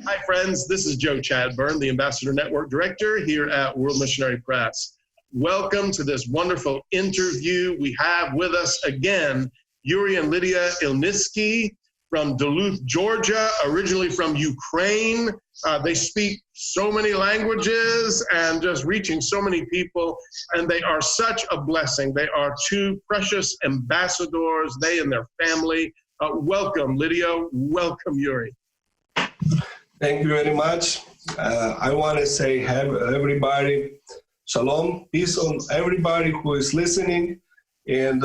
Hi, friends. This is Joe Chadburn, the Ambassador Network Director here at World Missionary Press. Welcome to this wonderful interview. We have with us again Yuri and Lydia Ilnitski from Duluth, Georgia, originally from Ukraine. They speak so many languages and just reaching so many people, and they are such a blessing. They are two precious ambassadors, they and their family. Welcome, Lydia. Welcome, Yuri. Thank you very much. I want to say, have everybody, shalom, peace on everybody who is listening. And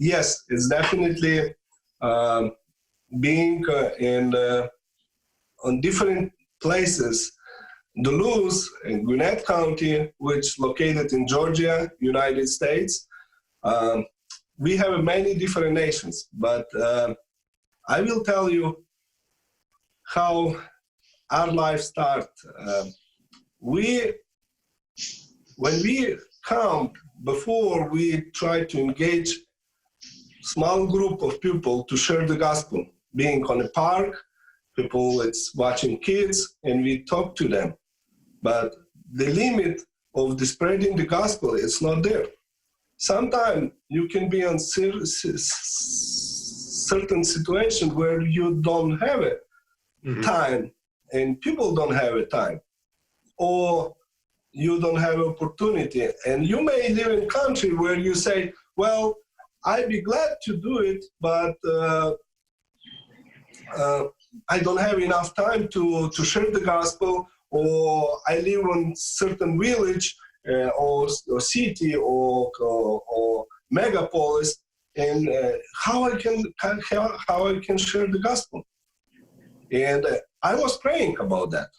yes, it's definitely being on different places. Duluth in Gwinnett County, which located in Georgia, United States. We have many different nations, but I will tell you how our life starts. When we come, before we try to engage small group of people to share the gospel, being on a park, people it's watching kids, and we talk to them. But the limit of the spreading the gospel is not there. Sometimes you can be in certain situation where you don't have it. Time, and people don't have a time, or you don't have opportunity, and you may live in a country where you say, well, I'd be glad to do it, but I don't have enough time to share the gospel, or I live in certain village or city or megapolis, and how I can share the gospel. And I was praying about that.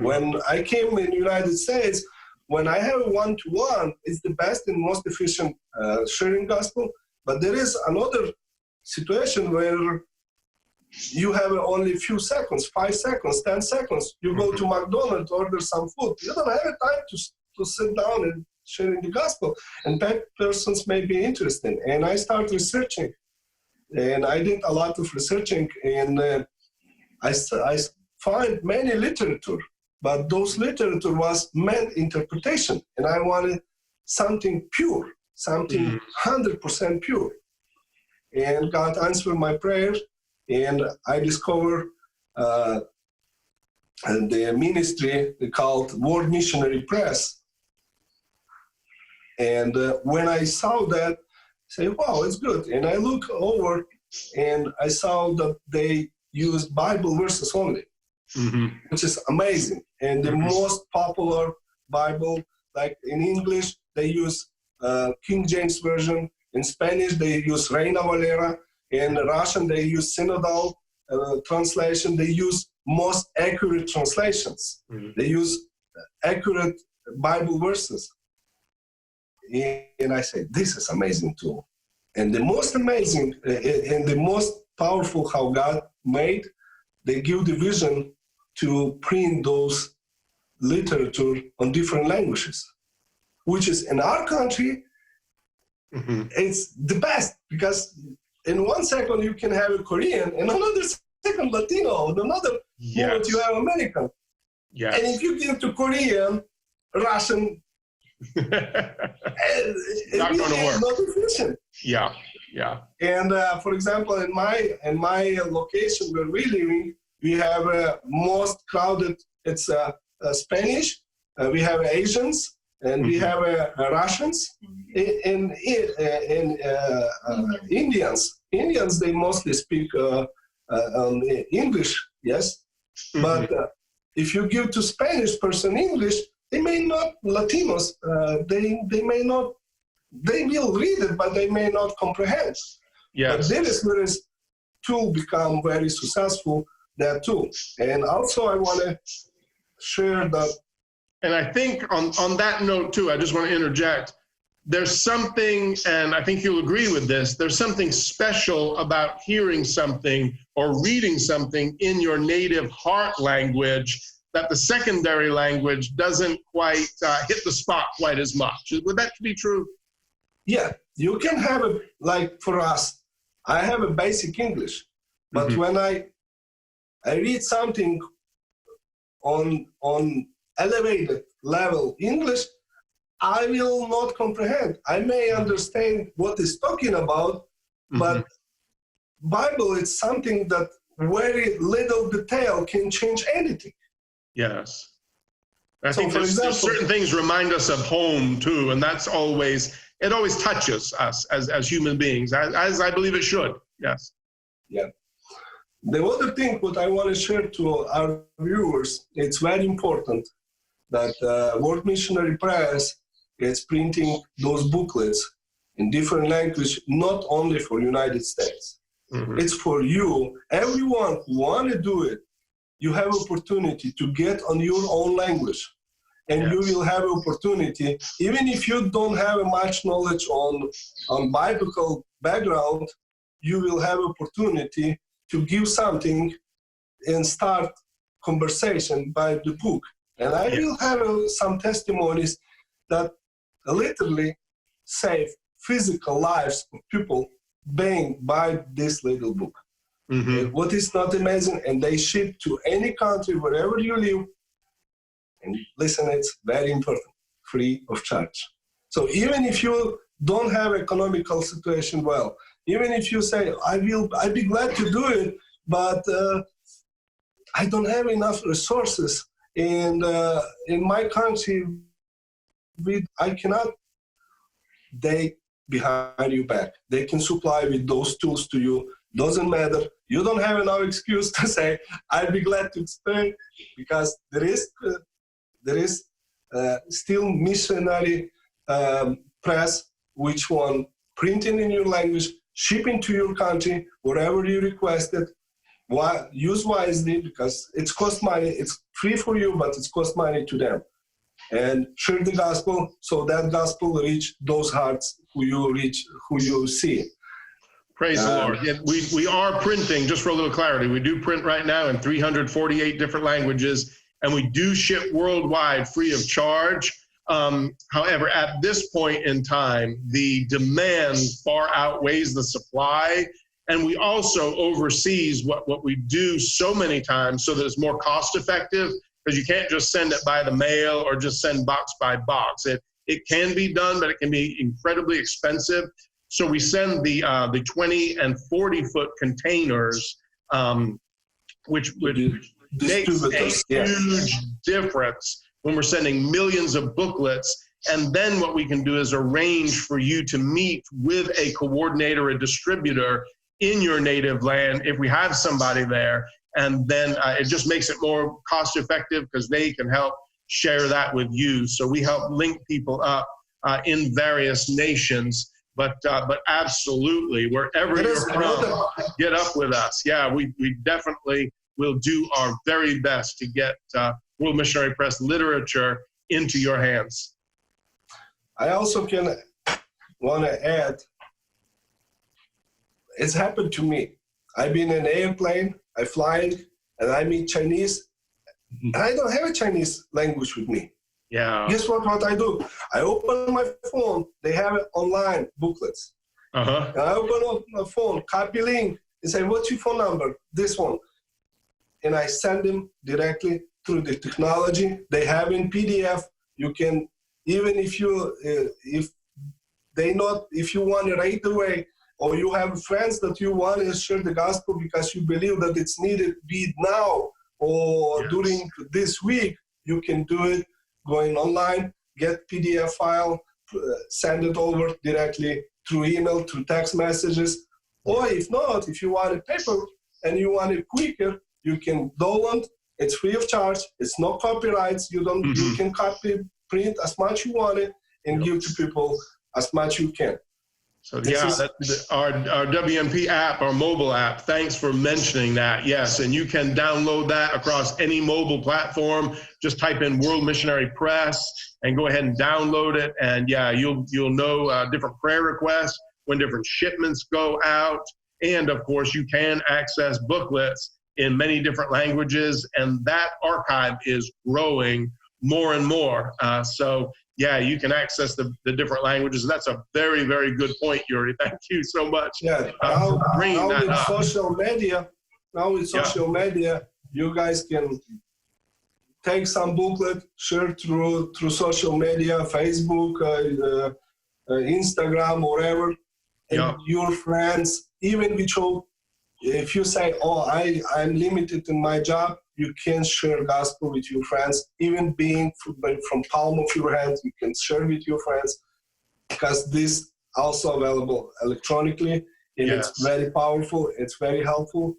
When I came in the United States, when I have a one-to-one, it's the best and most efficient sharing gospel. But there is another situation where you have only a few seconds, 5 seconds, 10 seconds. You go to McDonald's, order some food. You don't have time to sit down and sharing the gospel. And that persons may be interested. And I started researching. And I did a lot of researching, and I find many literature, but those literature was meant interpretation, and I wanted something pure, something 100% pure. And God answered my prayer, and I discovered the ministry called World Missionary Press. And when I saw that, I say, wow, it's good. And I look over, and I saw that they use Bible verses only, which is amazing. And the most popular Bible, like in English, they use King James Version. In Spanish, they use Reina Valera. In Russian, they use Synodal translation. They use most accurate translations. They use accurate Bible verses. And I say, this is amazing too. And the most amazing and the most powerful how God made, they give the vision to print those literature on different languages, which is in our country, it's the best, because in 1 second you can have a Korean, and another second Latino, and another moment you have American. And if you give to Korean, Russian, it's not going to work. Not efficient. And for example, in my location where we living, we have most crowded. It's Spanish. We have Asians, and we have Russians, and Indians. Indians, they mostly speak English, yes. But if you give to Spanish person English, they may not, Latinos, they may not, they will read it, but they may not comprehend. But this is where this tool become very successful, that tool. And also I want to share that. And I think on that note too, I just want to interject, there's something, and I think you'll agree with this, there's something special about hearing something or reading something in your native heart language that the secondary language doesn't quite hit the spot quite as much. Would that be true? Yeah, you can have a, like for us, I have a basic English, but when I read something on elevated level English, I will not comprehend. I may understand what he's talking about, but Bible is something that very little detail can change anything. Yes. I So think for example, certain things remind us of home too, and that's always, it always touches us as human beings, as I believe it should. Yes. Yeah. The other thing what I want to share to our viewers, it's very important that World Missionary Press is printing those booklets in different language, not only for United States. It's for you, everyone who want to do it. You have opportunity to get on your own language, and you will have opportunity, even if you don't have much knowledge on biblical background, you will have opportunity to give something and start conversation by the book. And I will have some testimonies that literally save physical lives of people being by this little book. What is not amazing, and they ship to any country wherever you live. And listen, it's very important, free of charge. So even if you don't have economical situation well, even if you say, I'd be glad to do it, but I don't have enough resources, and in my country, I cannot, they behind your back. They can supply with those tools to you. Doesn't matter. You don't have enough excuse to say, I'd be glad to explain, because there is still missionary press, which one printing in your language, shipping to your country, wherever you request it. Use wisely, because it's cost money. It's free for you, but it's cost money to them. And share the gospel, so that gospel reach those hearts who you see. Praise the Lord. Yeah, we are printing, just for a little clarity, we do print right now in 348 different languages, and we do ship worldwide free of charge. However, at this point in time, the demand far outweighs the supply, and we also overseas what we do so many times so that it's more cost effective, because you can't just send it by the mail or just send box by box. It can be done, but it can be incredibly expensive. So we send the 20 and 40 foot containers, which makes a huge difference when we're sending millions of booklets. And then what we can do is arrange for you to meet with a coordinator, a distributor in your native land, if we have somebody there. And then it just makes it more cost effective, because they can help share that with you. So we help link people up in various nations. But absolutely, wherever you're from, get up with us. Yeah, we definitely will do our very best to get World Missionary Press literature into your hands. I also want to add, it's happened to me. I've been in an airplane, I'm flying, and I meet Chinese, and I don't have a Chinese language with me. Yeah. Guess what I do? I open my phone, they have online booklets. And I open up my phone, copy link, and say, what's your phone number? This one. And I send them directly through the technology. They have in PDF. You can, even if you want it right away, or you have friends that you want to share the gospel because you believe that it's needed, be it now or during this week, you can do it going online, get PDF file, send it over directly through email, through text messages. Or if not, if you want it paper and you want it quicker, you can download. It's free of charge. It's no copyrights. You can copy, print as much you want it, and give to people as much you can. So our WMP app, our mobile app, thanks for mentioning that. Yes, and you can download that across any mobile platform. Just type in World Missionary Press and go ahead and download it. And yeah, you'll know different prayer requests, when different shipments go out. And of course, you can access booklets in many different languages, and that archive is growing more and more. So yeah, you can access the different languages. That's a very, very good point, Yuri. Thank you so much. Yeah, now with social media, you guys can take some booklet, share through social media, Facebook, Instagram, whatever, and your friends, even if you say, oh, I'm limited in my job, you can share gospel with your friends, even being from palm of your hand, you can share with your friends, because this also available electronically, and it's very powerful, it's very helpful.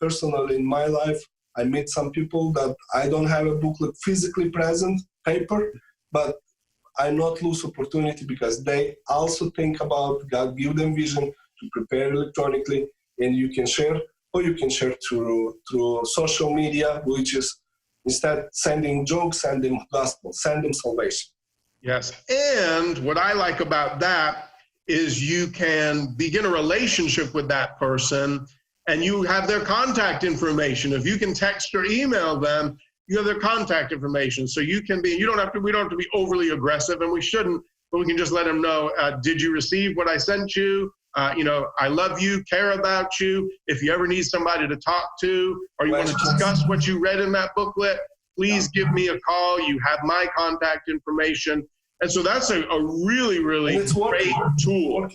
Personally, in my life, I meet some people that I don't have a booklet physically present, paper, but I not lose opportunity because they also think about God, give them vision to prepare electronically, and you can share, or you can share through social media, which is instead sending jokes, send them gospel, send them salvation. Yes, and what I like about that is you can begin a relationship with that person, and you have their contact information. If you can text or email them, you have their contact information. So you can be, we don't have to be overly aggressive, and we shouldn't, but we can just let them know, did you receive what I sent you? I love you, care about you. If you ever need somebody to talk to, or you want to discuss what you read in that booklet, please give me a call. You have my contact information. And so that's a really, really great tool.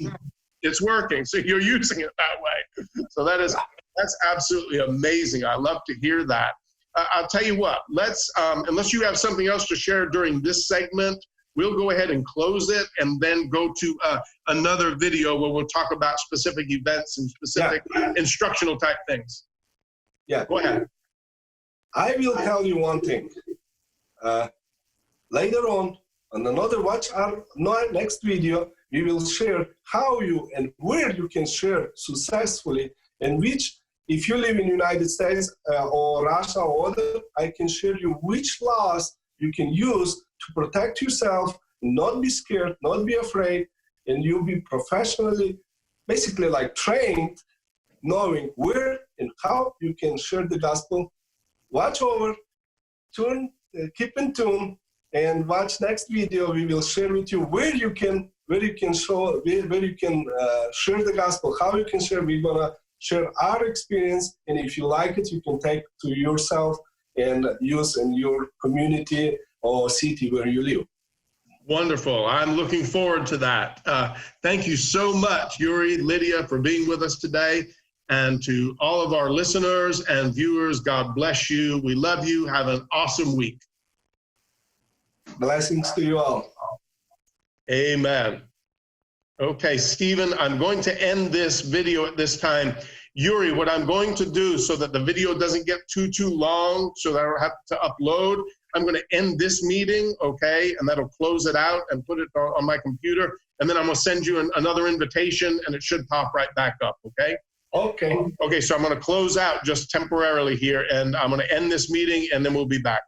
It's working. So you're using it that way. So that's absolutely amazing. I love to hear that. I'll tell you what, let's, unless you have something else to share during this segment, we'll go ahead and close it and then go to another video where we'll talk about specific events and specific instructional type things. Yeah. Go ahead. I will tell you one thing. Later on another watch our next video, we will share how you and where you can share successfully, and which, if you live in the United States or Russia or other, I can share you which laws you can use to protect yourself, not be scared, not be afraid, and you'll be professionally, basically like trained, knowing where and how you can share the gospel. Watch over, keep in tune, and watch next video. We will share with you where you can share the gospel, how you can share. We're gonna share our experience, and if you like it, you can take to yourself and use in your community or city where you live. Wonderful. I'm looking forward to that. Thank you so much, Yuri, Lydia, for being with us today. And to all of our listeners and viewers, God bless you. We love you. Have an awesome week. Blessings to you all. Amen. Okay, Stephen, I'm going to end this video at this time. Yuri, what I'm going to do so that the video doesn't get too long, so that I don't have to upload, I'm going to end this meeting, okay, and that'll close it out and put it on my computer, and then I'm going to send you another invitation, and it should pop right back up, okay? Okay. Okay, so I'm going to close out just temporarily here, and I'm going to end this meeting, and then we'll be back.